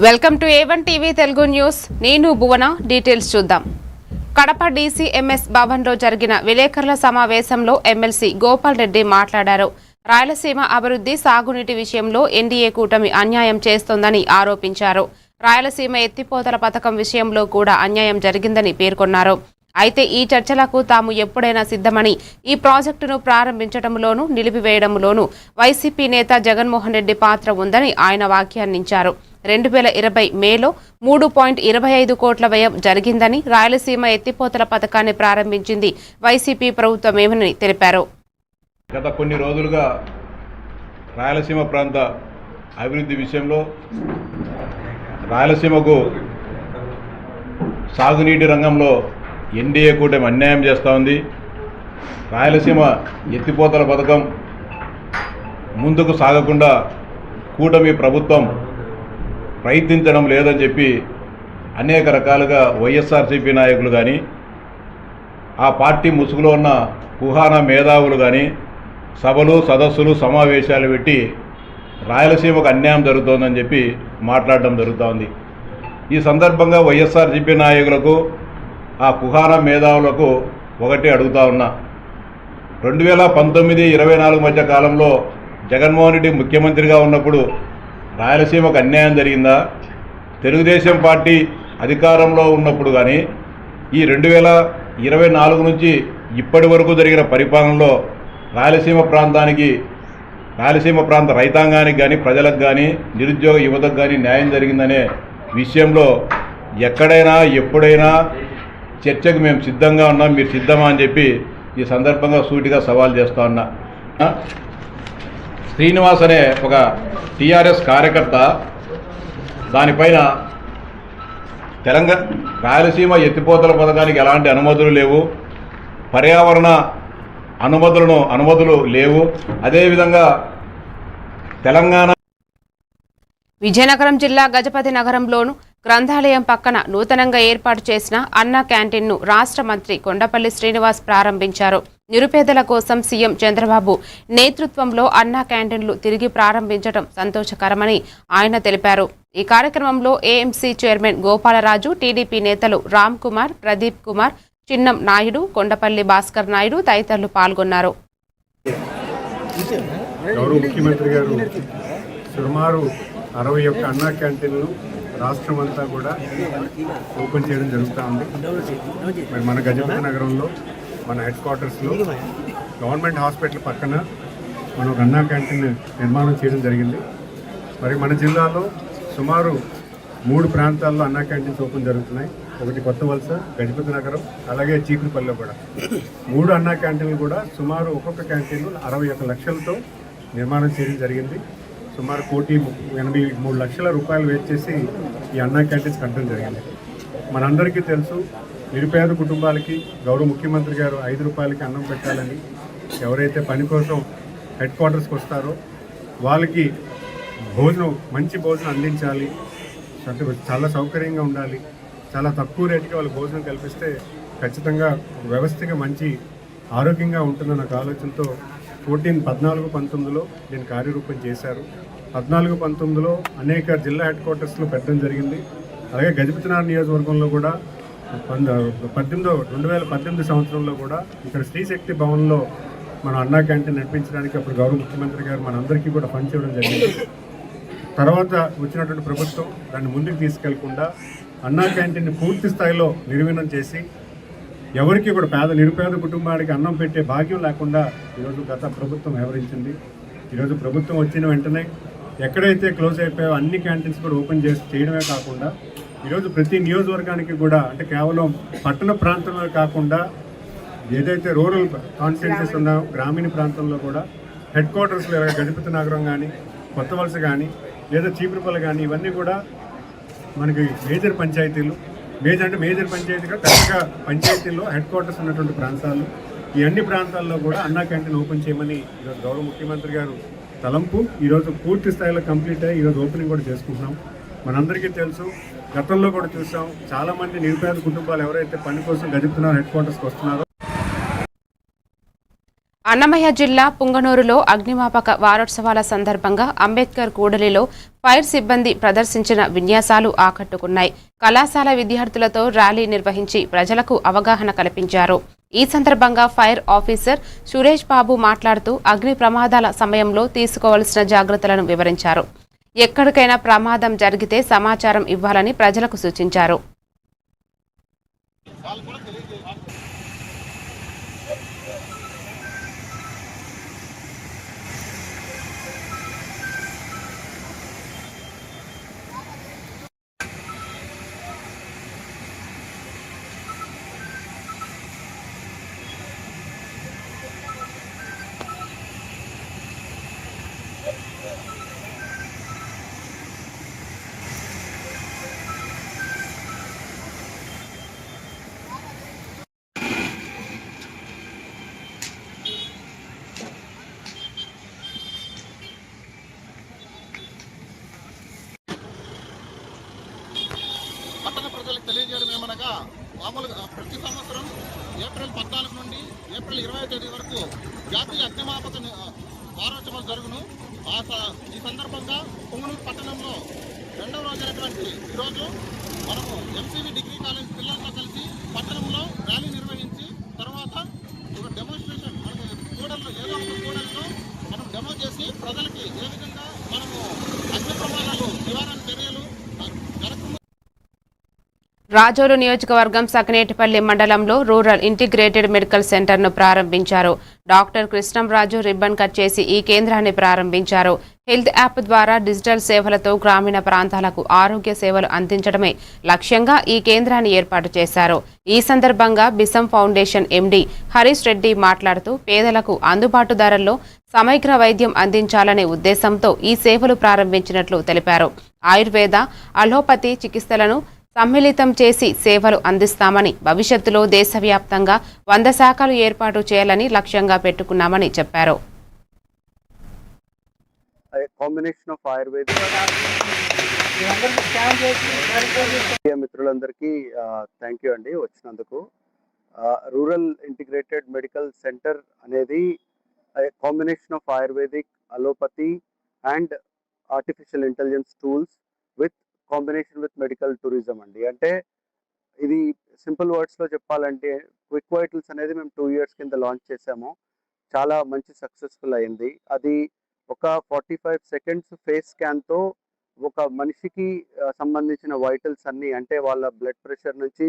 Welcome to A1 TV Telugu news. నేను భువన. Details చూద్దాం. Kadapa DCMS భవన్లో జరిగిన విలేకరుల సమావేశంలో ఎమ్మెల్సీ గోపాల్ రెడ్డి మాట్లాడారు. రాయలసీమ అభివృద్ధి సాగునీటి విషయంలో ఎన్డీఏ కూటమి అన్యాయం చేస్తోందని ఆరోపించారు. రాయలసీమ ఎత్తిపోతల పథకం విషయంలో కూడా అన్యాయం జరిగిందని పేర్కొన్నారు. అయితే ఈ చర్చలకు తాము ఎప్పుడైనా సిద్ధమని, ఈ ప్రాజెక్టును ప్రారంభించడంలోనూ నిలిపివేయడంలోనూ వైసీపీ నేత జగన్మోహన్ రెడ్డి పాత్ర ఉందని ఆయన వ్యాఖ్యానించారు. 2020 మేలో 3.25 కోట్ల వ్యయం జరిగిందని, రాయలసీమ ఎత్తిపోతల పథకాన్ని ప్రారంభించింది వైసీపీ ప్రభుత్వమేమని తెలిపారు. గత కొన్ని రోజులుగా రాయలసీమ ప్రాంత అభివృద్ధి విషయంలో రాయలసీమకు సాగునీటి రంగంలో ఎన్డీఏ కూటమి అన్యాయం చేస్తూ ఉంది. రాయలసీమ ఎత్తిపోతల పథకం ముందుకు సాగకుండా కూటమి ప్రభుత్వం ప్రయత్నించడం లేదని చెప్పి అనేక రకాలుగా వైఎస్ఆర్సీపీ నాయకులు కానీ, ఆ పార్టీ ముసుగులో ఉన్న కుహానా మేధావులు కానీ సభలు, సదస్సులు, సమావేశాలు పెట్టి రాయలసీమకు అన్యాయం జరుగుతోందని చెప్పి మాట్లాడడం జరుగుతోంది. ఈ సందర్భంగా వైఎస్ఆర్సీపీ నాయకులకు, ఆ కుహానా మేధావులకు ఒకటి అడుగుతా ఉన్నా. 2019-24 మధ్య కాలంలో జగన్మోహన్ రెడ్డి ముఖ్యమంత్రిగా ఉన్నప్పుడు రాయలసీమకు అన్యాయం జరిగిందా? తెలుగుదేశం పార్టీ అధికారంలో ఉన్నప్పుడు కానీ, ఈ 2024 నుంచి ఇప్పటి వరకు జరిగిన పరిపాలనలో రాయలసీమ ప్రాంత రైతాంగానికి కానీ, ప్రజలకు కానీ, నిరుద్యోగ యువతకు కానీ న్యాయం జరిగిందనే విషయంలో ఎక్కడైనా ఎప్పుడైనా చర్చకు మేము సిద్ధంగా ఉన్నాం, మీరు సిద్ధమా అని చెప్పి ఈ సందర్భంగా సూటిగా సవాల్ చేస్తూ ఉన్నా. శ్రీనివాస్ అనే ఒక టీఆర్ఎస్ కార్యకర్త దానిపైన రాయలసీమ ఎత్తిపోతల పథకానికి ఎలాంటి అనుమతులు లేవు, పర్యావరణ అనుమతులు లేవు, అదేవిధంగా తెలంగాణ విజయనగరం జిల్లా గజపతి నగరంలోను గ్రంథాలయం పక్కన నూతనంగా ఏర్పాటు చేసిన అన్నా క్యాంటీన్ను రాష్ట్ర మంత్రి కొండపల్లి శ్రీనివాస్ ప్రారంభించారు. నిరుపేదల కోసం సీఎం చంద్రబాబు నేతృత్వంలో అన్నా క్యాంటీన్లు తిరిగి ప్రారంభించడం సంతోషకరమని ఆయన తెలిపారు. ఈ కార్యక్రమంలో ఏఎంసీ చైర్మన్ గోపాలరాజు, టీడీపీ నేతలు రామ్ కుమార్, ప్రదీప్ కుమార్, చిన్నం నాయుడు, కొండపల్లి భాస్కర్ నాయుడు తదితరులు పాల్గొన్నారు. ముఖ్యమంత్రి గారు సుమారు 61 అన్నా క్యాంటీన్లు రాష్ట్రం అంతా కూడా ఓపెన్ చేయడం జరుగుతూ ఉంది. మరి మన గజపతి నగరంలో, మన హెడ్ క్వార్టర్స్లో, గవర్నమెంట్ హాస్పిటల్ పక్కన మనం ఒక అన్నా క్యాంటీన్ నిర్మాణం చేయడం జరిగింది. మరి మన జిల్లాలో సుమారు 3 ప్రాంతాల్లో అన్నా క్యాంటీన్స్ ఓపెన్ జరుగుతున్నాయి. ఒకటి కొత్త వలస, గజపతి నగరం, అలాగే చీపురుపల్లిలో కూడా 3 అన్నా క్యాంటీన్లు కూడా సుమారు ఒక్కొక్క క్యాంటీన్ 61 లక్షలతో నిర్మాణం చేయడం జరిగింది. సుమారు 1,83 లక్షల రూపాయలు వేచేసి ఈ అన్నా క్యాంటీన్స్ కట్టడం జరిగింది. మనందరికీ తెలుసు, నిరుపేద కుటుంబాలకి గౌరవ ముఖ్యమంత్రి గారు 5 రూపాయలకి అన్నం పెట్టాలని, ఎవరైతే పని కోసం హెడ్ క్వార్టర్స్కి వస్తారో వాళ్ళకి మంచి భోజనం అందించాలి, అంటే చాలా సౌకర్యంగా ఉండాలి, చాలా తక్కువ రేటుకి వాళ్ళకి భోజనం కల్పిస్తే ఖచ్చితంగా వ్యవస్థగా మంచి ఆరోగ్యంగా ఉంటుందన్న ఆలోచనతో 14-19లో దీన్ని కార్యరూపం చేశారు. 14-19లో అనేక జిల్లా హెడ్ క్వార్టర్స్లో పెట్టడం జరిగింది. అలాగే గజపతినగరం నియోజకవర్గంలో కూడా 2018 సంవత్సరంలో కూడా ఇక్కడ శ్రీశక్తి భవన్లో మనం అన్నా క్యాంటీన్ నడిపించడానికి అప్పుడు గౌరవ ముఖ్యమంత్రి గారు మనందరికీ కూడా ఫండ్ చేయడం జరిగింది. తర్వాత వచ్చినటువంటి ప్రభుత్వం దాన్ని ముందుకు తీసుకెళ్లకుండా అన్నా క్యాంటీన్ని పూర్తి స్థాయిలో నిర్వీర్యం చేసి ఎవరికి కూడా నిరుపేద కుటుంబానికి అన్నం పెట్టే భాగ్యం లేకుండా ఈరోజు గత ప్రభుత్వం వ్యవహరించింది. ఈరోజు ప్రభుత్వం వచ్చిన వెంటనే ఎక్కడైతే క్లోజ్ అయిపోయాయో అన్ని క్యాంటీన్స్ కూడా ఓపెన్ చేయడమే కాకుండా ఈరోజు ప్రతి నియోజకవర్గానికి కూడా, అంటే కేవలం పట్టణ ప్రాంతంలో కాకుండా ఏదైతే రూరల్ కాన్స్టిట్యున్సీస్ ఉన్నాయో గ్రామీణ ప్రాంతంలో కూడా హెడ్ క్వార్టర్స్లో గజపతి నగరం కానీ, కొత్త వలస కానీ, లేదా చీపురుపల్లి కానీ ఇవన్నీ కూడా మనకి మేజర్ పంచాయతీలు, మేజర్ పంచాయతీగా పెద్దగా పంచాయతీల్లో హెడ్ క్వార్టర్స్ ఉన్నటువంటి ప్రాంతాలు, ఈ అన్ని ప్రాంతాల్లో కూడా అన్నా క్యాంటీన్ ఓపెన్ చేయమని ఈరోజు గౌరవ ముఖ్యమంత్రి గారు తలంపు ఈరోజు పూర్తి స్థాయిలో కంప్లీట్ అయ్యి ఈరోజు ఓపెనింగ్ కూడా చేసుకుంటున్నాం. మనందరికీ తెలుసు, గతంలో కూడా చూసాం, చాలామంది నిరుపేద కుటుంబాలు ఎవరైతే పని కోసం గజపతినగరం హెడ్ క్వార్టర్స్కి వస్తున్నారో అన్నమయ్య జిల్లా పుంగనూరులో అగ్నిమాపక వారోత్సవాల సందర్భంగా అంబేద్కర్ కూడలిలో ఫైర్ సిబ్బంది ప్రదర్శించిన విన్యాసాలు ఆకట్టుకున్నాయి. కళాశాల విద్యార్థులతో ర్యాలీ నిర్వహించి ప్రజలకు అవగాహన కల్పించారు. ఈ సందర్భంగా ఫైర్ ఆఫీసర్ సురేష్ బాబు మాట్లాడుతూ అగ్ని ప్రమాదాల సమయంలో తీసుకోవాల్సిన జాగ్రత్తలను వివరించారు. ఎక్కడికైనా ప్రమాదం జరిగితే సమాచారం ఇవ్వాలని ప్రజలకు సూచించారు. పట్టణ ప్రజలకు తెలియజేయడం ఏమనగా మామూలుగా ప్రతి సంవత్సరం ఏప్రిల్ 14 నుండి ఏప్రిల్ 20 తేదీ వరకు జాతీయ అగ్నిమాపక వారోత్సవాలు జరుగును. ఈ సందర్భంగా పుంగనూరు పట్టణంలో రెండవ రోజైనటువంటి ఈరోజు మనము ఎంసీవీ డిగ్రీ కాలేజ్ పిల్లలతో కలిసి పట్టణంలో ర్యాలీ నిర్వహించి తర్వాత ఒక డెమోన్స్ట్రేషన్ మనకి కూడల్లో ఏదో ఒక కూడల్లో మనం డెమో చేసి ప్రజలకి ఏ విధంగా మనము అగ్ని ప్రమాదాలు నివారణ చర్యలు జరగకుండా రాజోలు నియోజకవర్గం సకినేటిపల్లి మండలంలో రూరల్ ఇంటిగ్రేటెడ్ మెడికల్ సెంటర్ను ప్రారంభించారు. డాక్టర్ కృష్ణంరాజు రిబ్బన్ కట్ చేసి ఈ కేంద్రాన్ని ప్రారంభించారు. హెల్త్ యాప్ ద్వారా డిజిటల్ సేవలతో గ్రామీణ ప్రాంతాలకు ఆరోగ్య సేవలు అందించడమే లక్ష్యంగా ఈ కేంద్రాన్ని ఏర్పాటు చేశారు. ఈ సందర్భంగా బిసం ఫౌండేషన్ ఎండీ హరీష్ రెడ్డి మాట్లాడుతూ పేదలకు అందుబాటు ధరల్లో సమగ్ర వైద్యం అందించాలనే ఉద్దేశంతో ఈ సేవలు ప్రారంభించినట్లు తెలిపారు. ఆయుర్వేద, అలోపతి చికిత్సలను సమ్మిళితం చేసి సేవలు అందిస్తామని, భవిష్యత్తులో దేశవ్యాప్తంగా 100 శాఖలు ఏర్పాటు చేయాలని లక్ష్యంగా పెట్టుకున్నామని చెప్పారు. కాంబినేషన్ ఆఫ్ ఆయుర్వేద మిత్రులందరికీ థ్యాంక్ యూ అండి వచ్చినందుకు. రూరల్ ఇంటిగ్రేటెడ్ మెడికల్ సెంటర్ అనేది combination of ayurvedic, allopathy and artificial intelligence tools with combination with medical tourism అండి. అంటే ఇది సింపుల్ వర్డ్స్లో చెప్పాలంటే క్విక్ వైటల్స్ అనేది మేము 2 years కింద లాంచ్ చేసాము. చాలా మంచి సక్సెస్ఫుల్ అయింది. అది ఒక 45 seconds ఫేస్ స్కాన్తో ఒక మనిషికి సంబంధించిన వైటల్స్ అన్నీ, అంటే వాళ్ళ బ్లడ్ ప్రెషర్ నుంచి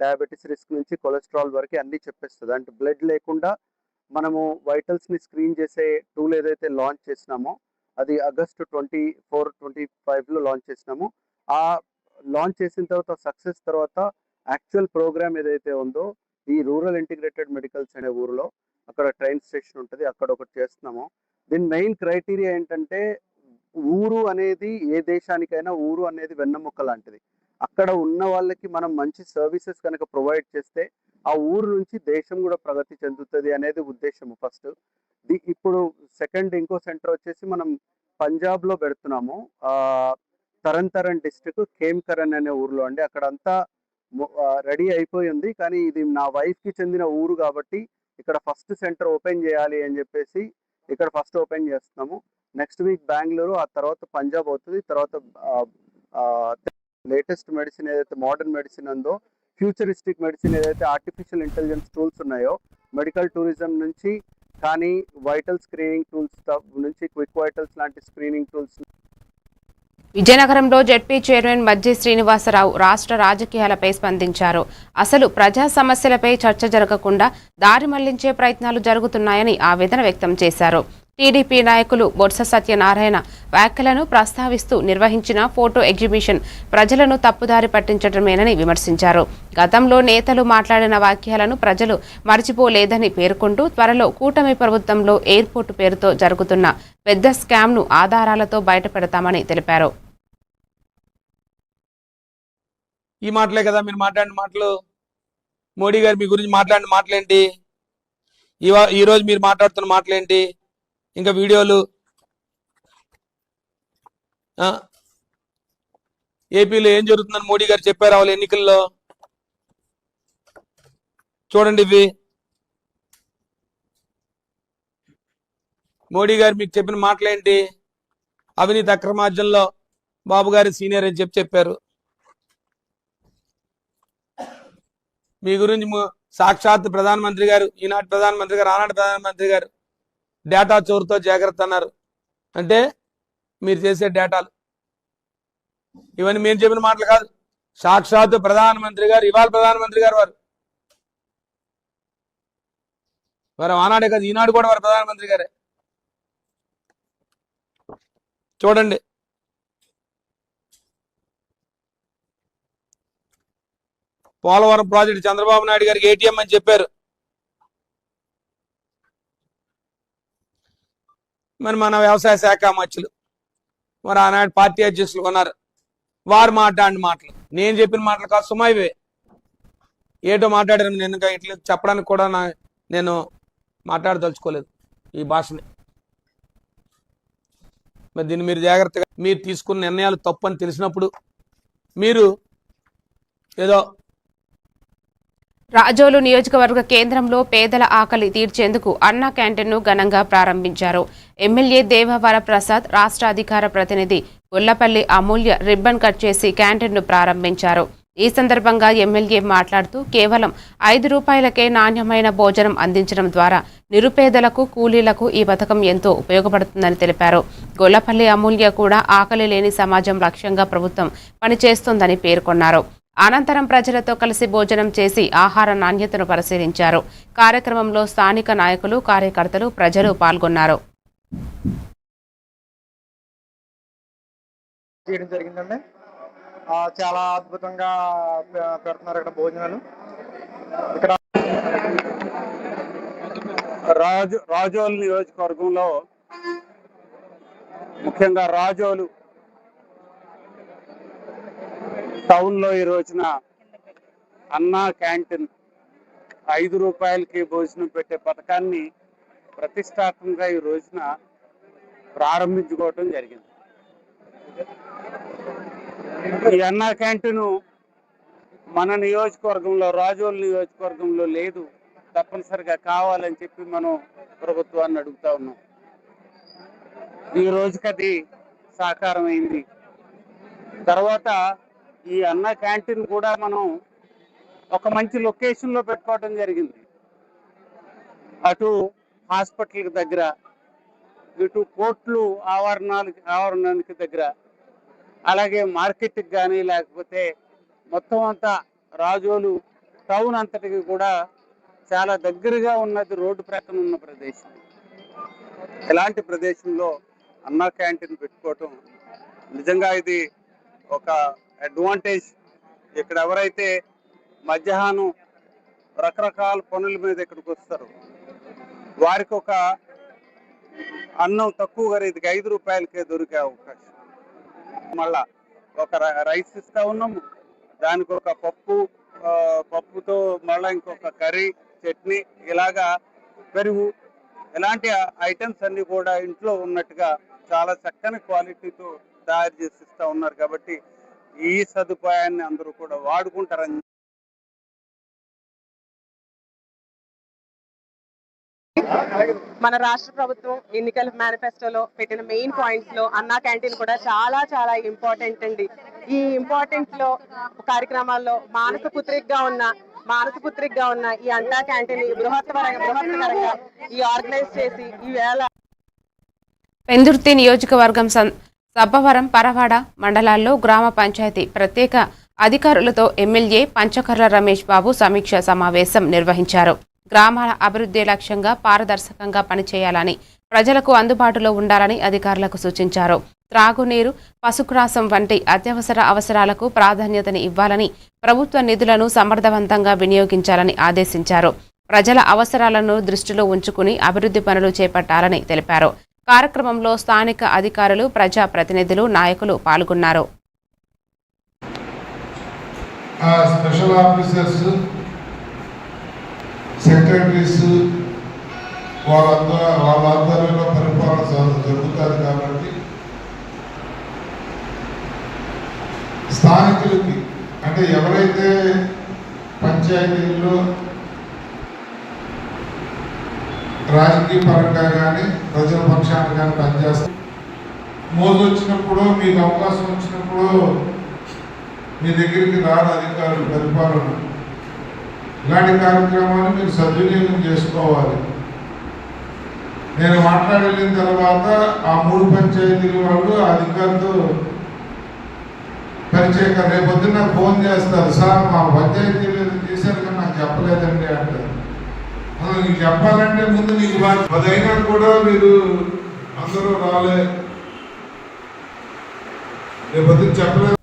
డయాబెటీస్ రిస్క్ నుంచి కొలెస్ట్రాల్ వరకు అన్నీ చెప్పేస్తుంది. అంటే బ్లడ్ లేకుండా మనము వైటల్స్ని స్క్రీన్ చేసే టూల్ ఏదైతే లాంచ్ చేసినామో అది August 24, 25లో లాంచ్ చేసినాము. ఆ లాంచ్ చేసిన తర్వాత సక్సెస్ తర్వాత యాక్చువల్ ప్రోగ్రామ్ ఏదైతే ఉందో ఈ రూరల్ ఇంటిగ్రేటెడ్ మెడికల్స్ అనే ఊరిలో అక్కడ ట్రైన్ స్టేషన్ ఉంటుంది, అక్కడ ఒకటి చేస్తున్నాము. దీని మెయిన్ క్రైటీరియా ఏంటంటే ఊరు అనేది ఏ దేశానికైనా ఊరు అనేది వెన్నెముక్క లాంటిది. అక్కడ ఉన్న వాళ్ళకి మనం మంచి సర్వీసెస్ కనుక ప్రొవైడ్ చేస్తే ఆ ఊరు నుంచి దేశం కూడా ప్రగతి చెందుతుంది అనేది ఉద్దేశము ఫస్ట్. ఇప్పుడు సెకండ్ ఇంకో సెంటర్ వచ్చేసి మనం పంజాబ్లో పెడుతున్నాము. తరణ్ డిస్ట్రిక్ట్ ఖేమ్కరణ్ అనే ఊర్లో అండి. అక్కడ అంతా రెడీ అయిపోయి ఉంది, కానీ ఇది నా వైఫ్కి చెందిన ఊరు కాబట్టి ఇక్కడ ఫస్ట్ సెంటర్ ఓపెన్ చేయాలి అని చెప్పేసి ఇక్కడ ఫస్ట్ ఓపెన్ చేస్తున్నాము. నెక్స్ట్ వీక్ బెంగళూరు, ఆ తర్వాత పంజాబ్ అవుతుంది. తర్వాత లేటెస్ట్ మెడిసిన్ ఏదైతే మోడర్న్ మెడిసిన్ ఉందో, ఫ్యూచరిస్టిక్ మెడిసిన్ ఏదైతే ఆర్టిఫిషియల్ ఇంటెలిజెన్స్ టూల్స్ ఉన్నాయో, మెడికల్ టూరిజం నుంచి కానీ వైటల్ స్క్రీనింగ్ టూల్స్ నుంచి క్విక్ వైటల్స్ లాంటి స్క్రీనింగ్ టూల్స్. విజయనగరంలో జెడ్పీ చైర్మన్ మజ్జి శ్రీనివాసరావు రాష్ట్ర రాజకీయాలపై స్పందించారు. అసలు ప్రజా సమస్యలపై చర్చ జరగకుండా దారి మళ్లించే ప్రయత్నాలు జరుగుతున్నాయని ఆవేదన వ్యక్తం చేశారు. టీడీపీ నాయకులు బొత్స సత్యనారాయణ వ్యాఖ్యలను ప్రస్తావిస్తూ నిర్వహించిన ఫోటో ఎగ్జిబిషన్ ప్రజలను తప్పుదారి పట్టించడమేనని విమర్శించారు. గతంలో నేతలు మాట్లాడిన వాక్యాలను ప్రజలు మర్చిపోలేదని పేర్కొంటూ త్వరలో కూటమి ప్రభుత్వంలో ఎయిర్పోర్టు పేరుతో జరుగుతున్న పెద్ద స్కామ్ను ఆధారాలతో బయటపెడతామని తెలిపారు. ఈ మాటలే కదా మీరు మాట్లాడిన మాటలు. మోడీ గారు మీ గురించి మాట్లాడిన మాటలేంటి, ఈరోజు మీరు మాట్లాడుతున్న మాటలేంటి, ఇంకా వీడియోలు. ఏపీలో ఏం జరుగుతుందని మోడీ గారు చెప్పారు వాళ్ళ ఎన్నికల్లో. చూడండి ఇవి. మోడీ గారు మీకు చెప్పిన మాటలేంటి? అవినీతి అక్రమార్జనలో బాబు గారి సీనియర్ అని చెప్పారు. మీ గురించి సాక్షాత్ ప్రధానమంత్రి గారు, ఈనాటి ప్రధానమంత్రి గారు, ఆనాటి ప్రధానమంత్రి గారు డేటా చోరుతో జాగ్రత్త అన్నారు. అంటే మీరు చేసే డేటాలు ఇవన్నీ మేము చెప్పిన మాటలు కాదు. సాక్షాత్ ప్రధానమంత్రి గారు, ఇవాళ ప్రధానమంత్రి గారు వారు ఆనాడే కాదు, ఈనాడు కూడా వారు ప్రధానమంత్రి గారే. చూడండి, పోలవరం ప్రాజెక్టు చంద్రబాబు నాయుడు గారికి ఏటీఎం అని చెప్పారు. మరి మన వ్యవసాయ శాఖ మంత్రులు, మరి ఆనాడు పార్టీ అధ్యక్షులు ఉన్నారు, వారు మాట్లాడిన మాటలు నేను చెప్పిన మాటలు కాదు, సుమైవే ఏటో మాట్లాడారు. నేను ఇట్లా చెప్పడానికి కూడా నేను మాట్లాడదలుచుకోలేదు ఈ భాషని. మరి దీన్ని మీరు జాగ్రత్తగా, మీరు తీసుకున్న నిర్ణయాలు తప్పు అని తెలిసినప్పుడు మీరు ఏదో రాజోలు నియోజకవర్గ కేంద్రంలో పేదల ఆకలి తీర్చేందుకు అన్నా క్యాంటీన్ను ఘనంగా ప్రారంభించారు. ఎమ్మెల్యే దేవవర ప్రసాద్, రాష్ట్ర అధికార ప్రతినిధి గొల్లపల్లి అమూల్య రిబ్బన్ కట్ చేసి క్యాంటీన్ను ప్రారంభించారు. ఈ సందర్భంగా ఎమ్మెల్యే మాట్లాడుతూ కేవలం 5 రూపాయలకే నాణ్యమైన భోజనం అందించడం ద్వారా నిరుపేదలకు, కూలీలకు ఈ పథకం ఎంతో ఉపయోగపడుతుందని తెలిపారు. గొల్లపల్లి అమూల్య కూడా ఆకలి లేని సమాజం లక్ష్యంగా ప్రభుత్వం పనిచేస్తోందని పేర్కొన్నారు. అనంతరం ప్రజలతో కలిసి భోజనం చేసి ఆహార నాణ్యతను పరిశీలించారు. కార్యక్రమంలో స్థానిక నాయకులు, కార్యకర్తలు, ప్రజలు పాల్గొన్నారు. జరిగిందండి, చాలా అద్భుతంగా పెడుతున్నారు ఇక్కడ భోజనాలు. ఇక్కడ రాజోలు నియోజకవర్గంలో ముఖ్యంగా రాజోలు టౌన్ లో ఈ రోజున అన్నా క్యాంటీన్ 5 రూపాయలకి భోజనం పెట్టే పథకాన్ని ప్రతిష్టాత్మకంగా ఈ రోజున ప్రారంభించుకోవటం జరిగింది. ఈ అన్నా క్యాంటీన్ మన నియోజకవర్గంలో, రాజోలు నియోజకవర్గంలో లేదు, తప్పనిసరిగా కావాలని చెప్పి మనం ప్రభుత్వాన్ని అడుగుతా ఉన్నాం. ఈ రోజుకి అది సాకారం అయింది. తర్వాత ఈ అన్నా క్యాంటీన్ కూడా మనం ఒక మంచి లొకేషన్ లో పెట్టుకోవడం జరిగింది. అటు హాస్పిటల్కి దగ్గర, ఇటు కోర్టులు ఆవరణానికి దగ్గర, అలాగే మార్కెట్కి కానీ, లేకపోతే మొత్తం అంతా రాజోలు టౌన్ అంతటికి కూడా చాలా దగ్గరగా ఉన్నది, రోడ్డు ప్రక్కన ఉన్న ప్రదేశం. ఇలాంటి ప్రదేశంలో అన్నా క్యాంటీన్ పెట్టుకోవటం నిజంగా ఇది ఒక అడ్వాంటేజ్. ఇక్కడ ఎవరైతే మధ్యాహ్నం రకరకాల పనుల మీద ఇక్కడికి వస్తారు, వారికి ఒక అన్నం తక్కువ ఖరీదుకి 5 రూపాయలకే దొరికే అవకాశం. మళ్ళా ఒక రైస్ ఇస్తా ఉన్నాము, దానికి ఒక పప్పుతో మళ్ళీ ఇంకొక కర్రీ, చట్నీ, ఇలాగా పెరుగు, ఇలాంటి ఐటమ్స్ అన్ని కూడా ఇంట్లో ఉన్నట్టుగా చాలా చక్కని క్వాలిటీతో తయారు చేసి ఇస్తా ఉన్నారు. కాబట్టి ఈ సదుపాయాన్ని అందరూ కూడా వాడుకుంటారని. మన రాష్ట్ర ప్రభుత్వం ఎన్నికల మేనిఫెస్టోలో పెట్టిన మెయిన్ పాయింట్స్ లో అన్నా క్యాంటీన్ కూడా చాలా చాలా ఇంపార్టెంట్ అండి. ఈ ఇంపార్టెంట్ లో కార్యక్రమాల్లో మానసపుత్రికగా ఉన్న ఈ అన్నా క్యాంటీన్ బృహత్తరంగా ఈ ఆర్గనైజ్ చేసి ఈవేళ పెందుర్తి నియోజకవర్గం సబ్బవరం, పరవాడ మండలాల్లో గ్రామ పంచాయతీ ప్రత్యేక అధికారులతో ఎమ్మెల్యే పంచకర్ల రమేష్ బాబు సమీక్ష సమావేశం నిర్వహించారు. గ్రామాల అభివృద్ధి లక్ష్యంగా పారదర్శకంగా పనిచేయాలని, ప్రజలకు అందుబాటులో ఉండాలని అధికారులకు సూచించారు. త్రాగునీరు, పశుగ్రాసం వంటి అత్యవసర అవసరాలకు ప్రాధాన్యతని ఇవ్వాలని, ప్రభుత్వ నిధులను సమర్థవంతంగా వినియోగించాలని ఆదేశించారు. ప్రజల అవసరాలను దృష్టిలో ఉంచుకుని అభివృద్ధి పనులు చేపట్టాలని తెలిపారు. కార్యక్రమంలో స్థానిక అధికారులు, ప్రజా ప్రతినిధులు, నాయకులు పాల్గొన్నారు. స్పెషల్ ఆఫీసర్స్, సెక్రటరీస్ వాళ్ళ ఆధ్వర్యంలో పరిపాలన జరుగుతుంది. కాబట్టి స్థానికులకి, అంటే ఎవరైతే పంచాయతీల్లో రాజకీయ పరంగా కానీ ప్రజల పక్షాన్ని కానీ పనిచేస్తారు. మోజు వచ్చినప్పుడు మీకు అవకాశం వచ్చినప్పుడు మీ దగ్గరికి రాని అధికారులు పరిపాలన ఇలాంటి కార్యక్రమాన్ని మీరు సద్వినియోగం చేసుకోవాలి. నేను మాట్లాడలేని తర్వాత ఆ 3 పంచాయతీల వాళ్ళు ఆ అధికారితో పరిచయం రేపొద్దున ఫోన్ చేస్తారు, సార్ మా పంచాయతీలు చేశారు కానీ నాకు చెప్పలేదండి అంటారు. అసలు నీకు చెప్పాలంటే ముందు నీకు 10 అయినా కూడా మీరు అందరూ రాలే, రేపొద్దున చెప్పలేదు.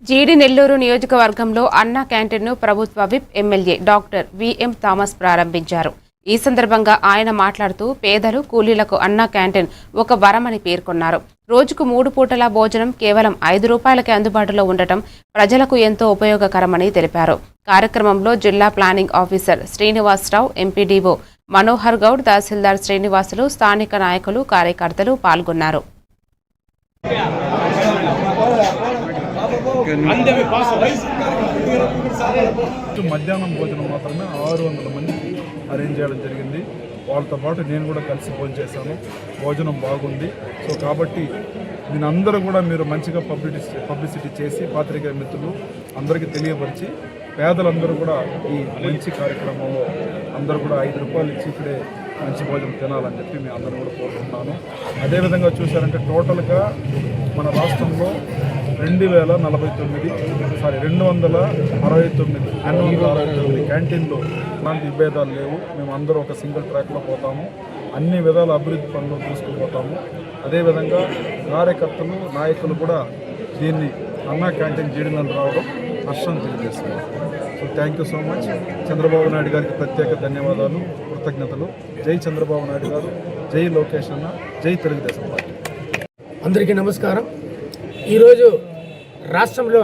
జీడి నెల్లూరు నియోజకవర్గంలో అన్నా క్యాంటీన్ను ప్రభుత్వ whip MLA doctor VM Thomas ప్రారంభించారు. ఈ సందర్భంగా ఆయన మాట్లాడుతూ పేదలు కూలీలకు అన్నా క్యాంటీన్ ఒక వరమని పేర్కొన్నారు. రోజుకు 3 పూటల భోజనం కేవలం 5 రూపాయలకే అందుబాటులో ఉండటం ప్రజలకు ఎంతో ఉపయోగకరమని తెలిపారు. కార్యక్రమంలో జిల్లా planning officer Srinivasarao, MPDO Manohar Goud, tahsildar Srinivasulu, స్థానిక నాయకులు, కార్యకర్తలు పాల్గొన్నారు. మధ్యాహ్నం భోజనం మాత్రమే 600 మందికి అరేంజ్ చేయడం జరిగింది. వాళ్ళతో పాటు నేను కూడా కలిసి భోజనం చేశాను. భోజనం బాగుంది. సో కాబట్టి దీని అందరూ కూడా మీరు మంచిగా పబ్లిసిటీ చేసి పాత్రికేయ మిత్రులు అందరికీ తెలియపరిచి పేదలందరూ కూడా ఈ మంచి కార్యక్రమంలో అందరూ కూడా 5 రూపాయలు ఇచ్చి ఇక్కడే మంచి భోజనం తినాలని చెప్పి మేము అందరూ కూడా కోరుకుంటున్నాను. అదేవిధంగా చూసారంటే టోటల్గా మన రాష్ట్రంలో 269 క్యాంటీన్లు ఇలాంటి విభేదాలు లేవు. మేము అందరూ ఒక సింగిల్ ట్రాక్లో పోతాము. అన్ని విధాల అభివృద్ధి పనులు తీసుకుపోతాము. అదేవిధంగా కార్యకర్తలు, నాయకులు కూడా దీన్ని అన్నా క్యాంటీన్ జీడినలు రావడం హర్షం తెలియజేస్తున్నారు. So thank you so much. Chandrababu Naidu గారికి ప్రత్యేక ధన్యవాదాలు, కృతజ్ఞతలు. జై చంద్రబాబు నాయుడు గారు, జై లోకేష్ అన్న, జై తెలుగుదేశం పార్టీ. అందరికీ నమస్కారం. ఈరోజు రాష్ట్రంలో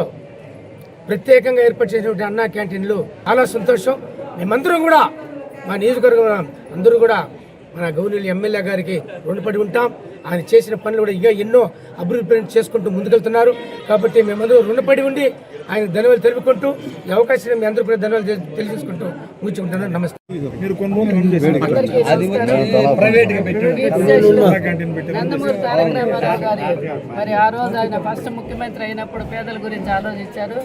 ప్రత్యేకంగా ఏర్పాటు చేసినటువంటి అన్నా క్యాంటీన్లు చాలా సంతోషం. మేమందరం కూడా మా నియోజకవర్గం అందరూ కూడా మన గౌరవ ఎమ్మెల్యే గారికి రుణపడి ఉంటాం. ఆయన చేసిన పనులు కూడా ఇంకా ఎన్నో అభివృద్ధి పనులు చేసుకుంటూ ముందుకెళ్తున్నారు. కాబట్టి మేమందరూ రుణపడి ఉండి ఆయన ధన్యవాదాలు తెలుపుకుంటూ ఈ అవకాశాన్ని మీ అందరూ కూడా ధన్యవాదాలు తెలియజేసుకుంటూ ముగించుకుంటున్నాను. నమస్తే. మరి ఆ రోజు ఆయన ఫస్ట్ ముఖ్యమంత్రి అయినప్పుడు పేదల గురించి ఆలోచించారు.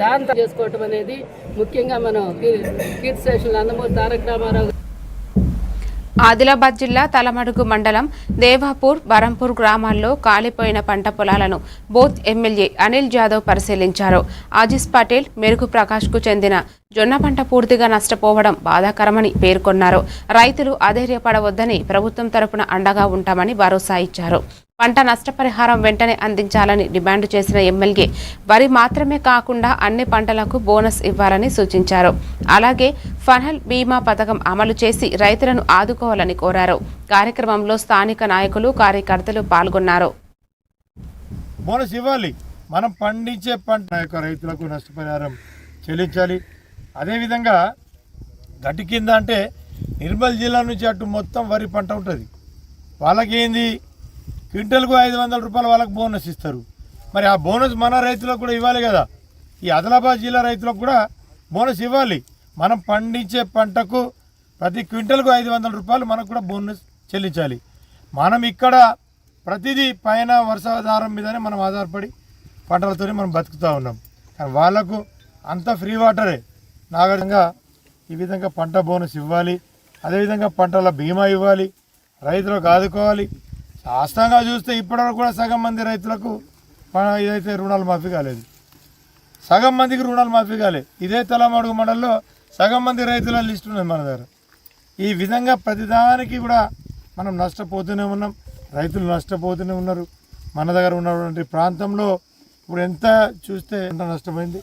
దాంతో చేసుకోవటం అనేది ముఖ్యంగా మనం కీర్తి స్టేషన్ నందమూరి తారక రామారావు. ఆదిలాబాద్ జిల్లా తలమడుగు మండలం దేవాపూర్, బరంపూర్ గ్రామాల్లో కాలిపోయిన పంట పొలాలను బోత్ ఎమ్మెల్యే అనిల్ జాదవ్ పరిశీలించారు. ఆజిజ్ పటేల్, మెరుగు ప్రకాష్కు చెందిన జొన్న పంట పూర్తిగా నష్టపోవడం బాధాకరమని పేర్కొన్నారు. రైతులు అధైర్యపడవద్దని ప్రభుత్వం తరపున అండగా ఉంటామని భరోసా ఇచ్చారు. పంట నష్టపరిహారం వెంటనే అందించాలని డిమాండ్ చేసిన ఎమ్మెల్యే వరి మాత్రమే కాకుండా అన్ని పంటలకు బోనస్ ఇవ్వాలని సూచించారు. అలాగే ఫసల్ బీమా పథకం అమలు చేసి రైతులను ఆదుకోవాలని కోరారు. కార్యక్రమంలో స్థానిక నాయకులు, కార్యకర్తలు పాల్గొన్నారు. బోనస్ ఇవ్వాలి, మనం పండించే పంట రైతులకు నష్టపరిహారం చెల్లించాలి. అదేవిధంగా గట్టి కింద అంటే నిర్మల్ జిల్లా నుంచి అటు మొత్తం వరి పంట ఉంటుంది. వాళ్ళకి ఏంది క్వింటల్కు 500 రూపాయలు వాళ్ళకి బోనస్ ఇస్తారు. మరి ఆ బోనస్ మన రైతులకు కూడా ఇవ్వాలి కదా. ఈ ఆదిలాబాద్ జిల్లా రైతులకు కూడా బోనస్ ఇవ్వాలి. మనం పండించే పంటకు ప్రతి క్వింటల్కు 500 రూపాయలు మనకు కూడా బోనస్ చెల్లించాలి. మనం ఇక్కడ ప్రతిదీ పైన వర్షాధారం మీదనే మనం ఆధారపడి పంటలతోనే మనం బతుకుతూ ఉన్నాం. కానీ వాళ్ళకు అంత ఫ్రీ వాటరే. నాగరికంగా ఈ విధంగా పంట బోనస్ ఇవ్వాలి. అదేవిధంగా పంటల బీమా ఇవ్వాలి, రైతులకు ఆదుకోవాలి. వాస్తవంగా చూస్తే ఇప్పటివరకు కూడా సగం మంది రైతులకు ఇదైతే రుణాలు మాఫీ కాలేదు. సగం మందికి రుణాలు మాఫీ కాలేదు. ఇదే తలమడుగు మండలంలో సగం మంది రైతుల లిస్ట్ ఉన్నది మన దగ్గర. ఈ విధంగా ప్రతిదానికి కూడా మనం నష్టపోతూనే ఉన్నాం, రైతులు నష్టపోతూనే ఉన్నారు. మన దగ్గర ఉన్నటువంటి ప్రాంతంలో ఇప్పుడు ఎంత చూస్తే ఎంత నష్టపోయింది.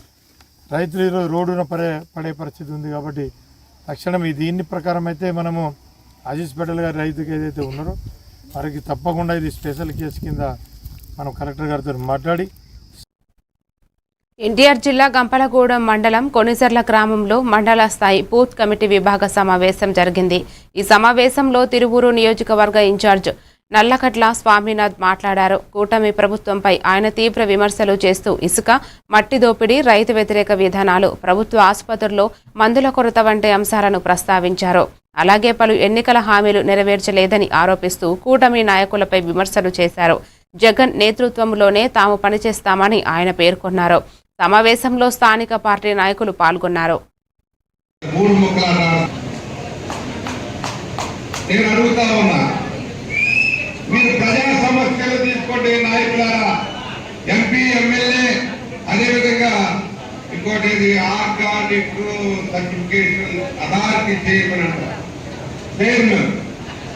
రైతులు ఈరోజు రోడ్డున పడే పరిస్థితి ఉంది. కాబట్టి తక్షణం దీన్ని ప్రకారం అయితే మనము ఆజీజ్ పటేల్ గారి రైతుకి ఏదైతే ఉన్నారో వారికి తప్పకుండా ఇది స్పెషల్ కేసు కింద మనం కలెక్టర్ గారితో మాట్లాడి. ఎన్టీఆర్ జిల్లా గంపలగూడెం మండలం కొనిజర్ల గ్రామంలో మండల స్థాయి బూత్ కమిటీ విభాగ సమావేశం జరిగింది. ఈ సమావేశంలో తిరువూరు నియోజకవర్గ ఇన్ఛార్జ్ నల్లకట్ల స్వామినాథ్ మాట్లాడారు. కూటమి ప్రభుత్వంపై ఆయన తీవ్ర విమర్శలు చేస్తూ ఇసుక, మట్టి దోపిడీ, రైతు వ్యతిరేక విధానాలు, ప్రభుత్వ ఆసుపత్రుల్లో మందుల కొరత వంటి అంశాలను ప్రస్తావించారు. అలాగే పలు ఎన్నికల హామీలు నెరవేర్చలేదని ఆరోపిస్తూ కూటమి నాయకులపై విమర్శలు చేశారు. జగన్ నేతృత్వంలోనే తాము పనిచేస్తామని ఆయన పేర్కొన్నారు. సమావేశంలో స్థానిక పార్టీ నాయకులు పాల్గొన్నారు. నేను అడుగుతా ఉన్నా, మీరు ప్రజా సమస్యలు తీసుకోండి నాయకులారా, ఎంపీ, ఎమ్మెల్యే, అదేవిధంగా ఇంకోటి ఆర్గానిక్ సర్టిఫికేషన్ అథారిటీ చైర్మన్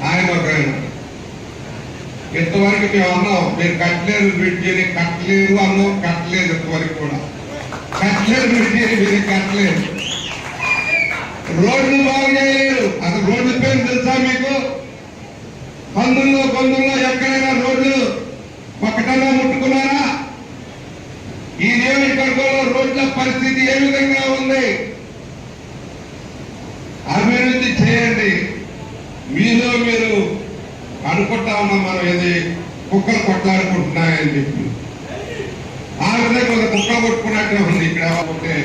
ఆయన ఒక ఇంతవరకు మేము అన్నాం, మీరు కట్టలేదు బ్రిడ్జిని, కట్టలేదు అన్నాం, కట్టలేదు ఇంతవరకు కూడా కట్టలేదు బ్రిడ్జిని, మీరు కట్టలేదు. రోడ్లు బాగు చేయలేదు. అసలు రోడ్ల పేరు తెలుసా మీకు? పందుల్లో ఎక్కడైనా రోడ్లు ఒక్కటన్నా ముట్టుకున్నారా? ఈ నియోజకవర్గంలో రోడ్ల పరిస్థితి ఏ విధంగా ఉంది? అభివృద్ధి చేయండి. మీలో మీరు అనుకుంటా ఉన్నాం, మనం ఏది కుక్కలు కొట్లాడుకుంటున్నాయని చెప్పి ఆ విధంగా ఒక కుక్క కొట్టుకున్నట్టే ఉంది. ఇక్కడ ఒకటే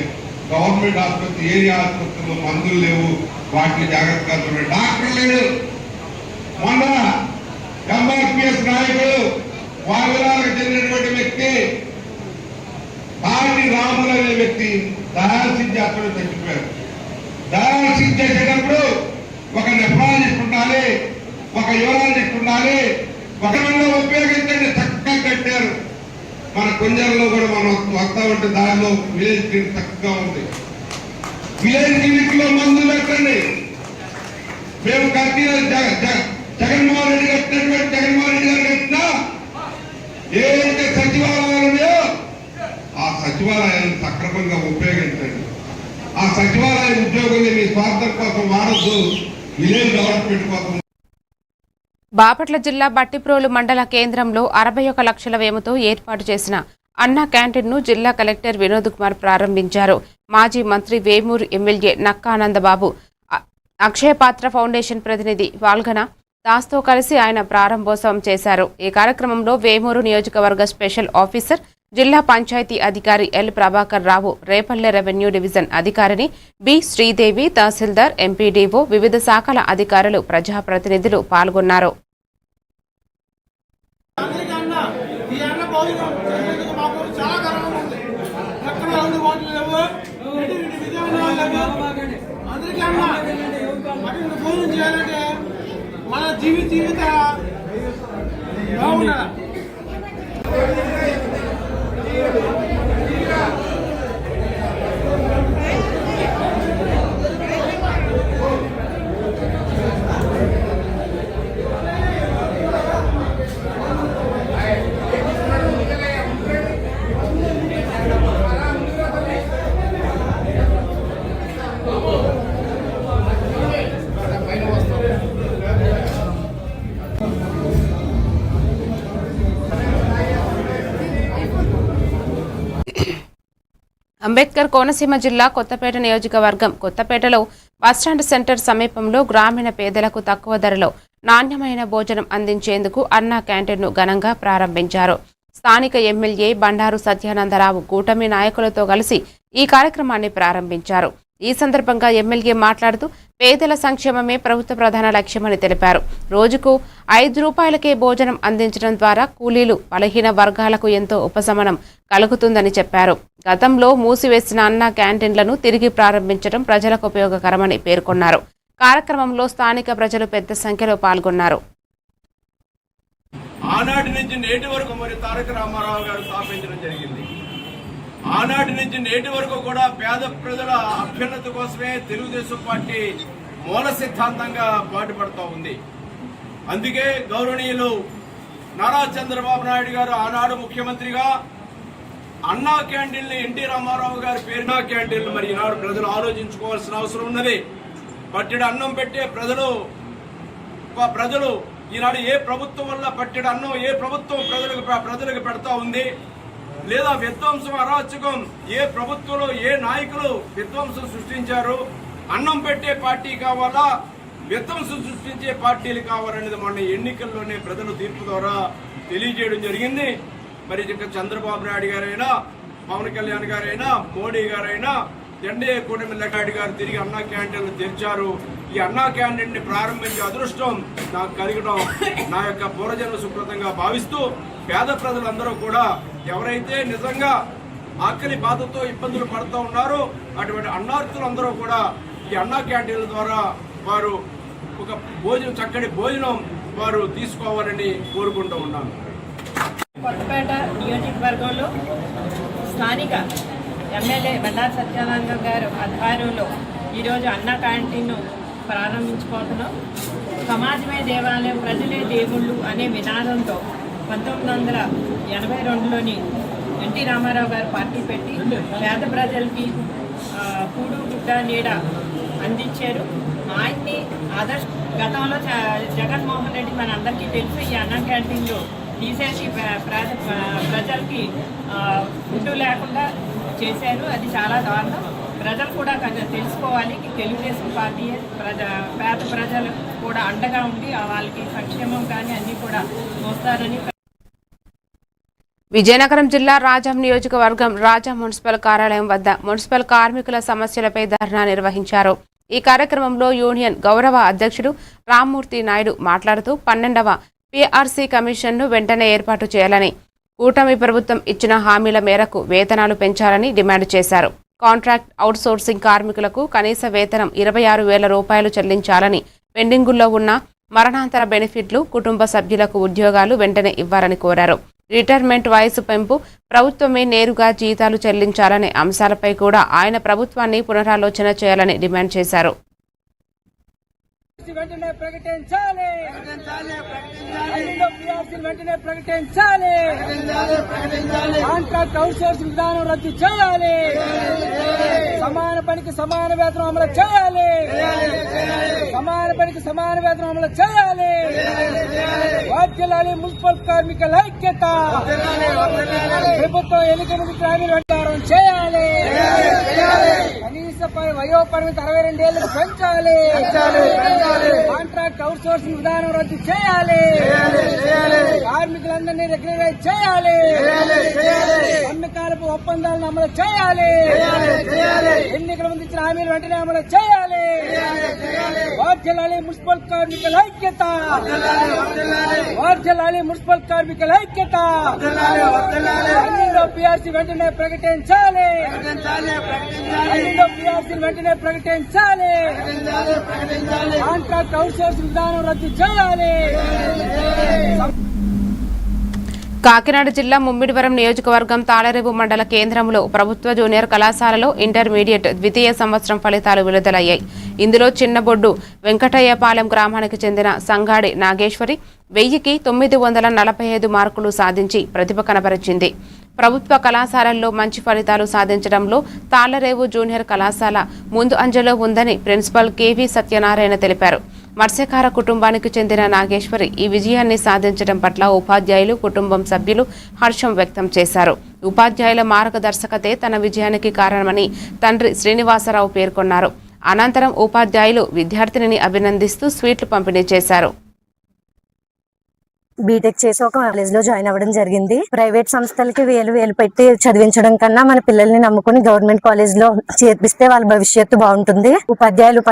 గవర్నమెంట్ ఆసుపత్రి, ఏరియా ఆసుపత్రులు మందులు లేవు, వాటిని జాగ్రత్తగా చూడండి. డాక్టర్ లేడు. మొన్న ఎంఆర్పిఎస్ నాయకుడు వావిలాలకు చెందినటువంటి వ్యక్తి పార్టీ రాములు అనే వ్యక్తి డయాలసిస్ చేస్తాడు, చచ్చిపోయారు. డయాలసిస్ చేసేటప్పుడు ఒక నెఫ్రాలజిస్ట్ ఉండాలి, ఒక యూరాలజిస్ట్ ఉండాలి, ఒక ఉపయోగించండి. చక్కగా కట్టారు. మన కుంజర్లో కూడా మనం వస్తా ఉంటే దారిలో విలేజ్ క్లినిక్ చక్కగా ఉంది. విలేజ్ క్లినిక్ లో మందులు పెట్టండి. మేము కట్టిన జగన్మోహన్ రెడ్డి కట్టినటువంటి జగన్మోహన్ రెడ్డి గారు కట్టినా ఏదైతే సచివాలయాలు ఉన్నాయో ఆ సచివాలయాన్ని సక్రమంగా ఉపయోగించండి. ఆ సచివాలయ ఉద్యోగుల్ని మీ స్వార్థం కోసం వాడద్దు, విలేజ్ డెవలప్మెంట్ కోసం. బాపట్ల జిల్లా బట్టిప్రోలు మండల కేంద్రంలో 61 లక్షల వ్యయంతో ఏర్పాటు చేసిన అన్నా క్యాంటీన్ను జిల్లా కలెక్టర్ వినోద్ కుమార్ ప్రారంభించారు. మాజీ మంత్రి వేమూరు ఎమ్మెల్యే నక్కా ఆనందబాబు, అక్షయపాత్ర ఫౌండేషన్ ప్రతినిధి వాల్గన దాస్తో కలిసి ఆయన ప్రారంభోత్సవం చేశారు. ఈ కార్యక్రమంలో వేమూరు నియోజకవర్గ స్పెషల్ ఆఫీసర్, జిల్లా పంచాయతీ అధికారి L Prabhakar Rao, Repalle revenue division అధికారిని బి శ్రీదేవి, తహసీల్దార్, ఎంపీడీఓ, వివిధ శాఖల అధికారులు, ప్రజాప్రతినిధులు పాల్గొన్నారు. మన జీవిత బాగుండాలి. అంబేద్కర్ కోనసీమ జిల్లా కొత్తపేట నియోజకవర్గం కొత్తపేటలో బస్టాండ్ సెంటర్ సమీపంలో గ్రామీణ పేదలకు తక్కువ ధరలో నాణ్యమైన భోజనం అందించేందుకు అన్నా క్యాంటీన్ను ఘనంగా ప్రారంభించారు. స్థానిక ఎమ్మెల్యే బండారు సత్యానందరావు కూటమి నాయకులతో కలిసి ఈ కార్యక్రమాన్ని ప్రారంభించారు. ఈ సందర్భంగా ఎమ్మెల్యే మాట్లాడుతూ పేదల సంక్షేమమే ప్రభుత్వ ప్రధాన లక్ష్యమని తెలిపారు. రోజుకు 5 రూపాయలకే భోజనం అందించడం ద్వారా కూలీలు, బలహీన వర్గాలకు ఎంతో ఉపశమనం కలుగుతుందని చెప్పారు. గతంలో మూసివేసిన అన్నా క్యాంటీన్లను తిరిగి ప్రారంభించడం ప్రజలకు ఉపయోగకరమని పేర్కొన్నారు. కార్యక్రమంలో స్థానిక ప్రజలు పెద్ద సంఖ్యలో పాల్గొన్నారు. ఆనాటి నుంచి నేటి వరకు మరి తారక రామారావు గారు స్థాపించడం జరిగింది. ఆనాటి నుంచి నేటి వరకు కూడా పేద ప్రజల అభ్యున్నతి కోసమే తెలుగుదేశం పార్టీ మూల సిద్ధాంతంగా పాటుపడుతూ ఉంది. అందుకే గౌరవనీయులు నారా చంద్రబాబు నాయుడు గారు ఆనాడు ముఖ్యమంత్రిగా అన్నా క్యాంటీన్లు ఎన్టీ రామారావు గారి పేరున క్యాంటీన్లు మరి ఈనాడు ప్రజలు ఆలోచించుకోవాల్సిన అవసరం ఉన్నది. పట్టెడు అన్నం పెట్టే ప్రజలు ఈనాడు ఏ ప్రభుత్వం వల్ల పట్టెడు అన్నం ఏ ప్రభుత్వం ప్రజలకు పెడతా ఉంది, లేదా విధ్వంసం అరాచకం ఏ ప్రభుత్వంలో ఏ నాయకులు విధ్వంసం సృష్టించారు, అన్నం పెట్టే పార్టీ కావాలా విధ్వంసం సృష్టించే పార్టీలు కావాలనేది మొన్న ఎన్నికల్లోనే ప్రజలు తీర్పు ద్వారా తెలియజేయడం జరిగింది. మరి ఇక చంద్రబాబు నాయుడు గారైనా, పవన్ కళ్యాణ్ గారైనా, మోడీ గారైనా, ఎన్డీఏ కూటమి లెక్కాడి గారు తిరిగి అన్నా క్యాంటీన్లు తెరిచారు. ఈ అన్నా క్యాంటీన్ ని ప్రారంభించే అదృష్టం నాకు కలగడం నా యొక్క పూర్వజన్మ సుకృతంగా భావిస్తూ, పేద ప్రజలందరూ కూడా ఎవరైతే నిజంగా ఆకలి బాధతో ఇబ్బందులు పడుతూ ఉన్నారో అటువంటి అన్నార్థులందరూ కూడా ఈ అన్నా క్యాంటీన్ల ద్వారా వారు ఒక చక్కటి భోజనం వారు తీసుకోవాలని కోరుకుంటూ ఉన్నాను. కొత్తపేట నియోజకవర్గంలో స్థానిక ఎమ్మెల్యే బండారు సత్యానంద గారు ఆధ్వర్యంలో ఈరోజు అన్నా క్యాంటీన్ను ప్రారంభించుకుంటున్నాం. సమాజమే దేవాలయం, ప్రజలే దేవుళ్ళు అనే వినాదంతో 1982లోని ఎన్టీ రామారావు గారు పార్టీ పెట్టి పేద ప్రజలకి కూడు గుడ్డ నీడ అందించారు. ఆయన్ని గతంలో జగన్మోహన్ రెడ్డి మన అందరికీ తెలుసు ఈ అన్నా క్యాంటీన్లు తీసేసి ప్రజలకి ఫుడ్ లేకుండా చేశారు. అది చాలా దారుణం. ప్రజలు కూడా తెలుసుకోవాలి. తెలుగుదేశం పార్టీ పేద ప్రజలు కూడా అండగా ఉండి వాళ్ళకి సంక్షేమం కానీ అన్నీ కూడా మోస్తారని. విజయనగరం జిల్లా రాజాం నియోజకవర్గం రాజాం మున్సిపల్ కార్యాలయం వద్ద మున్సిపల్ కార్మికుల సమస్యలపై ధర్నా నిర్వహించారు. ఈ కార్యక్రమంలో యూనియన్ గౌరవ అధ్యక్షుడు రామ్మూర్తి నాయుడు మాట్లాడుతూ 12వ పీఆర్సీ కమిషన్ను వెంటనే ఏర్పాటు చేయాలని, కూటమి ప్రభుత్వం ఇచ్చిన హామీల మేరకు వేతనాలు పెంచాలని డిమాండ్ చేశారు. కాంట్రాక్ట్ అవుట్సోర్సింగ్ కార్మికులకు కనీస వేతనం 26,000 రూపాయలు చెల్లించాలని, పెండింగుల్లో ఉన్న మరణాంతర బెనిఫిట్లు, కుటుంబ సభ్యులకు ఉద్యోగాలు వెంటనే ఇవ్వాలని కోరారు. రిటైర్మెంట్ వయసు పెంపు, ప్రభుత్వమే నేరుగా జీతాలు చెల్లించాలనే అంశాలపై కూడా ఆయన ప్రభుత్వాన్ని పునరాలోచన చేయాలని డిమాండ్ చేశారు. వెంటనే ప్రకటించాలి, వెంటనే ప్రకటించాలి, కాంట్రాక్ట్ అవుట్సోర్సింగ్ విధానం రద్దు చేయాలి, సమాన పనికి సమాన వేతనం అమలు చేయాలి, సమాన పనికి సమాన వేతనం అమలు చేయాలి, వాద్యాలి మున్సిపల్ కార్మికుల ఐక్యత, ప్రభుత్వం ఎన్నికల హామీలు ప్రచారం చేయాలి, కనీస వయోపరిమితి 62 ఏళ్లకు పెంచాలి, కాంట్రాక్ట్ అవుట్సోర్సింగ్ విధానం రద్దు చేయాలి, కార్మికులందరినీ రెగ్యులరైజ్ చేయాలి, అమ్మకాలపు ఒప్పందాలను అమలు చేయాలి, ఎన్నికల ముందు ఇచ్చిన హామీలు వెంటనే అమలు చేయాలి, వాద్యాలి మున్సిపల్ కార్మికుల ఐక్యత, వాద్యాలి మున్సిపల్ కార్మికుల ఐక్యత, పీఆర్సీ వెంటనే ప్రకటించాలి, పీఆర్సీ వెంటనే ప్రకటించాలి, కాంట్రాక్ట్ అవుట్సోర్సింగ్ విధానం రద్దు చేయాలి. కాకినాడ జిల్లా ముమ్మిడివరం నియోజకవర్గం తాళరేవు మండల కేంద్రంలో ప్రభుత్వ జూనియర్ కళాశాలలో ఇంటర్మీడియట్ ద్వితీయ సంవత్సరం ఫలితాలు విడుదలయ్యాయి. ఇందులో చిన్నబొడ్డు వెంకటయ్యపాలెం గ్రామానికి చెందిన సంగాడి నాగేశ్వరి 1000కి 945 మార్కులు సాధించి ప్రతిభ కనబరిచింది. ప్రభుత్వ కళాశాలల్లో మంచి ఫలితాలు సాధించడంలో తాళ్లరేవు జూనియర్ కళాశాల ముందు అంజలో ఉందని ప్రిన్సిపల్ కేవీ సత్యనారాయణ తెలిపారు. మత్స్యకార కుటుంబానికి చెందిన నాగేశ్వరి ఈ విజయాన్ని సాధించడం పట్ల ఉపాధ్యాయులు, కుటుంబం సభ్యులు హర్షం వ్యక్తం చేశారు. ఉపాధ్యాయుల మార్గదర్శకతే తన విజయానికి కారణమని తండ్రి శ్రీనివాసరావు పేర్కొన్నారు. అనంతరం ఉపాధ్యాయులు విద్యార్థినిని అభినందిస్తూ స్వీట్లు పంపిణీ చేశారు. బీటెక్ చేసి ఒక కాలేజ్ లో జాయిన్ అవ్వడం జరిగింది. ప్రైవేట్ సంస్థలకి వేలు పెట్టి చదివించడం కన్నా మన పిల్లల్ని నమ్ముకుని గవర్నమెంట్ కాలేజ్ లో చేర్పిస్తే వాళ్ళ భవిష్యత్తు బాగుంటుంది. ఉపాధ్యాయులు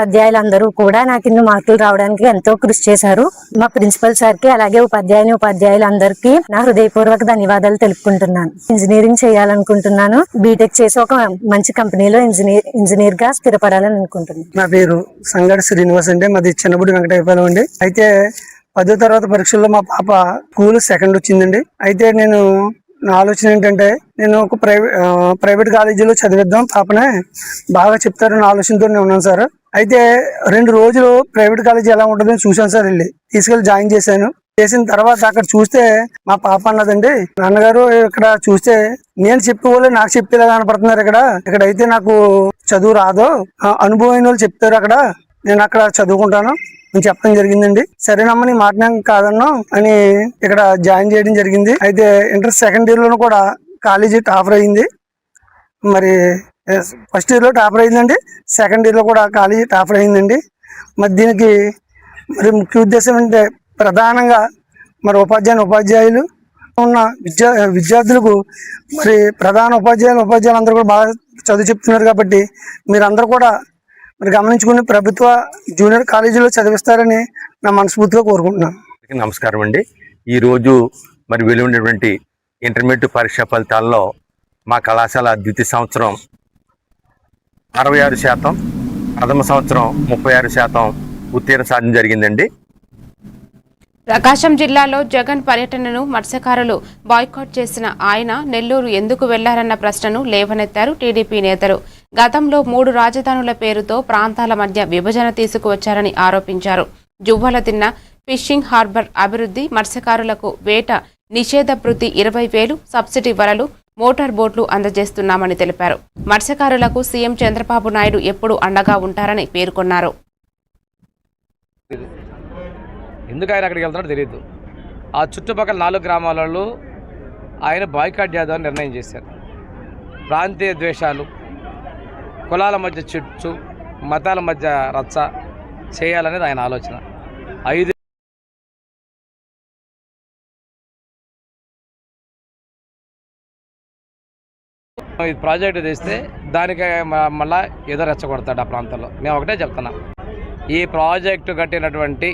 అందరూ కూడా నాకు ఇన్ని మార్కులు రావడానికి ఎంతో కృషి చేశారు. మా ప్రిన్సిపల్ సార్ కి అలాగే ఉపాధ్యాయులు అందరికీ నా హృదయపూర్వక ధన్యవాదాలు తెలుపుకుంటున్నాను. ఇంజనీరింగ్ చేయాలనుకుంటున్నాను. బీటెక్ చేసి ఒక మంచి కంపెనీలో ఇంజనీర్ గా స్థిరపడాలని అనుకుంటున్నాను. నా పేరు సంగాడి శ్రీనివాస్ అండి. మాది చిన్నబుడి వెంకటయ్యపాలెం అండి. అయితే 10వ తరగతి పరీక్షల్లో మా పాప స్కూల్ సెకండ్ వచ్చిందండి. అయితే నా ఆలోచన ఏంటంటే నేను ఒక ప్రైవేట్ కాలేజీలో చదివిద్దాం, పాపనే బాగా చెప్తారని ఆలోచనతో నేను ఉన్నాను సార్. అయితే 2 రోజులు ప్రైవేట్ కాలేజీ ఎలా ఉంటుందని చూశాను సార్. తీసుకెళ్లి జాయిన్ చేసిన తర్వాత అక్కడ చూస్తే మా పాప అన్నదండి, నాన్నగారు ఇక్కడ చూస్తే నేను చెప్పేవాళ్ళు నాకు చెప్పేలా కనపడుతున్నారు. ఇక్కడైతే నాకు చదువు రాదో, అనుభవమైన వాళ్ళు చెప్తారు, నేను అక్కడ చదువుకుంటాను అని చెప్పడం జరిగిందండి. సరేనమ్మ నీ మాట కాదన్నా అని ఇక్కడ జాయిన్ చేయడం జరిగింది. అయితే ఇంటర్ సెకండ్ ఇయర్ లోను కూడా కాలేజీ టాపర్ అయింది. మరి ఫస్ట్ ఇయర్ లో టాపర్ అయిందండి, సెకండ్ ఇయర్ లో కూడా కాలేజీ టాపర్ అయిందండి. మరి దీనికి మరి ముఖ్య ఉద్దేశం అంటే ప్రధానంగా మరి ఉపాధ్యాయులు ఉన్న విద్యార్థులకు మరి ప్రధాన ఉపాధ్యాయులు అందరూ కూడా బాగా చదువు చెప్తున్నారు కాబట్టి మీరందరూ కూడా మరి గమనించుకుని ప్రభుత్వ జూనియర్ కాలేజీలో చదివిస్తారని నా మనస్ఫూర్తిగా కోరుకుంటున్నాను. నమస్కారం అండి. ఈరోజు మరి వెలువడినటువంటి ఇంటర్మీడియట్ పరీక్షా ఫలితాల్లో మా కళాశాల ద్వితీయ సంవత్సరం 66%, ప్రథమ సంవత్సరం 36% ఉత్తీర్ణ సాధన జరిగిందండి. ప్రకాశం జిల్లాలో జగన్ పర్యటనను మత్స్యకారులు బాయ్కాట్ చేసిన ఆయన నెల్లూరు ఎందుకు వెళ్లారన్న ప్రశ్నను లేవనెత్తారు టీడీపీ నేతలు. గతంలో 3 రాజధానుల పేరుతో ప్రాంతాల మధ్య విభజన తీసుకువచ్చారని ఆరోపించారు. జువ్వల తిన్న ఫిషింగ్ హార్బర్ అభివృద్ధి, మత్స్యకారులకు వేట నిషేధ భృతి 20,000, సబ్సిడీ వలలు, మోటార్ బోట్లు అందజేస్తున్నామని తెలిపారు. మత్స్యకారులకు సీఎం చంద్రబాబు నాయుడు ఎప్పుడూ అండగా ఉంటారని పేర్కొన్నారు. ఎందుకు ఆయన అక్కడికి వెళ్తాడో తెలియదు. ఆ చుట్టుపక్కల 4 గ్రామాలలో ఆయన బాయ్కాట్ చేద్దామని నిర్ణయం చేశారు. ప్రాంతీయ ద్వేషాలు, కులాల మధ్య చిచ్చు, మతాల మధ్య రచ్చ చేయాలనేది ఆయన ఆలోచన. 5 ప్రాజెక్టు తెస్తే దానికి మళ్ళా ఏదో రెచ్చగొడతాడు ఆ ప్రాంతంలో. మేము ఒకటే చెప్తున్నాం, ఈ ప్రాజెక్టు కట్టినటువంటి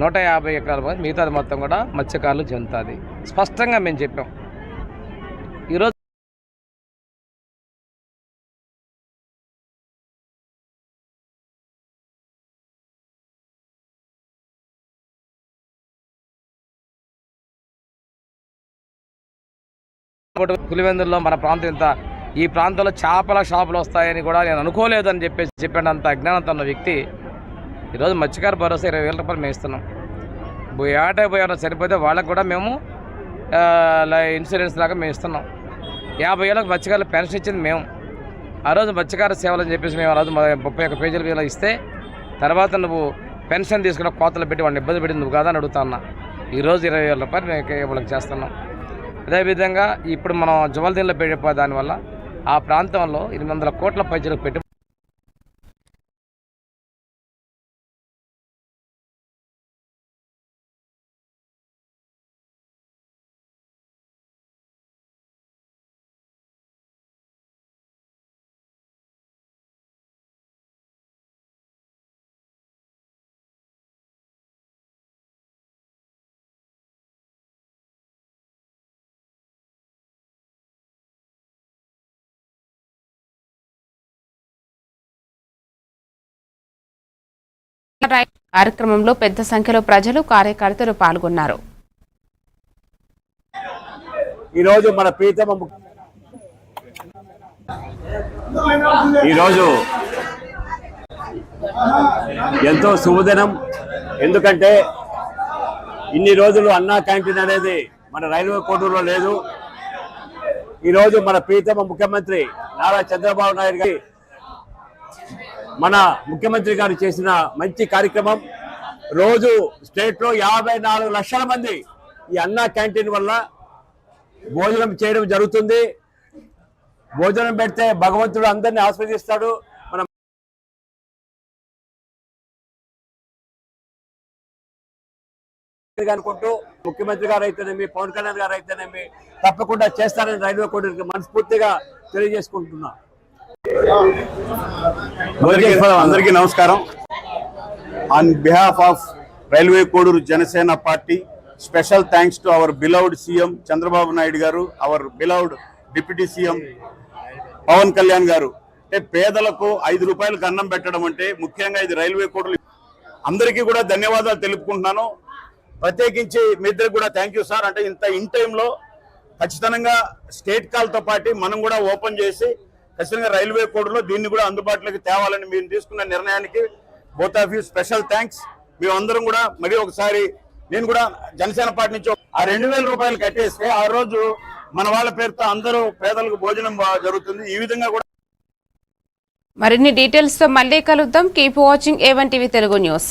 150 ఎకరాల మిగతాది మొత్తం కూడా మత్స్యకారులు చెందుతుంది. స్పష్టంగా మేము చెప్పాం. ఈరోజు పులివెందుల్లో మన ప్రాంతం ఇంత, ఈ ప్రాంతంలో చేపల షాపులు వస్తాయని కూడా నేను అనుకోలేదని చెప్పినంత అజ్ఞానంతో ఉన్న వ్యక్తి ఈరోజు మత్స్యకార భరోసా 20,000 రూపాయలు మేము ఇస్తున్నాం. ఏటా పోయారో చనిపోతే వాళ్ళకు కూడా మేము ఇన్సూరెన్స్ లాగా మేము ఇస్తున్నాం. 50 ఏళ్ళకు మత్స్యకారులు పెన్షన్ ఇచ్చింది మేము. ఆ రోజు మత్స్యకార సేవలు అని చెప్పేసి మేము ఆ రోజు 31 పేజీల మీద ఇస్తే తర్వాత నువ్వు పెన్షన్ తీసుకున్న కోతలు పెట్టి వాళ్ళని ఇబ్బంది పెట్టి నువ్వు కాదా అని అడుగుతా ఉన్నా. ఈరోజు 20,000 రూపాయలు మేము వాళ్ళకి చేస్తున్నాం. అదేవిధంగా ఇప్పుడు మనం జువల్దీన్లో పెట్టే దానివల్ల ఆ ప్రాంతంలో 800 కోట్ల పైసలు పెట్టి కార్యక్రమంలో పెద్ద సంఖ్యలో ప్రజలు, కార్యకర్తలు పాల్గొన్నారు. ఈరోజు మన ప్రీతమ ఈరోజు ఎంతో శుభదినం. ఎందుకంటే ఇన్ని రోజులు అన్నా క్యాంటీన్ అనేది మన రైల్వే కోడూరులో లేదు. ఈరోజు మన ప్రీతమ ముఖ్యమంత్రి నారా చంద్రబాబు నాయుడు గారి మన ముఖ్యమంత్రి గారు చేసిన మంచి కార్యక్రమం. రోజు స్టేట్లో 54 లక్షల మంది ఈ అన్నా క్యాంటీన్ వల్ల భోజనం చేయడం జరుగుతుంది. భోజనం పెడితే భగవంతుడు అందరినీ ఆస్వాదిస్తాడు. మనం అనుకుంటూ ముఖ్యమంత్రి గారు అయితేనేమి, పవన్ కళ్యాణ్ గారు అయితేనేమి తప్పకుండా చేస్తారని రైల్వే కోడూరుకి మనస్ఫూర్తిగా తెలియజేసుకుంటున్నా. అందరికీ నమస్కారం. On behalf of Railway Koduru Janasena party, special thanks to our beloved CM Chandrababu Naidu garu, our beloved deputy CM Pawan Kalyan garu. అంటే పేదలకు 5 రూపాయలకు అన్నం పెట్టడం అంటే ముఖ్యంగా ఇది రైల్వే కోడూరు. అందరికీ కూడా ధన్యవాదాలు తెలుపుకుంటున్నాను. ప్రత్యేకించి మీ ఇద్దరికి కూడా థ్యాంక్ యూ సార్. అంటే ఇంత ఇన్ టైంలో ఖచ్చితంగా స్టేట్ కాల్తో పాటు మనం కూడా ఓపెన్ చేసి ఖచ్చితంగా రైల్వే కోడ్లో దీన్ని కూడా అందుబాటులోకి తేవాలని మీరు తీసుకున్న నిర్ణయానికి both of you special thanks. మేమందరం కూడా మరి ఒకసారి నేను కూడా జనసేన పార్టీ నుంచి ఆ 2,000 రూపాయలు కట్టేస్తే ఆ రోజు మన వాళ్ళ పేరుతో అందరూ పేదలకు భోజనం జరుగుతుంది. ఈ విధంగా కూడా మరిన్ని డీటెయిల్స్ తో మళ్ళీ కలుద్దాం. Keep watching A1 TV Telugu news.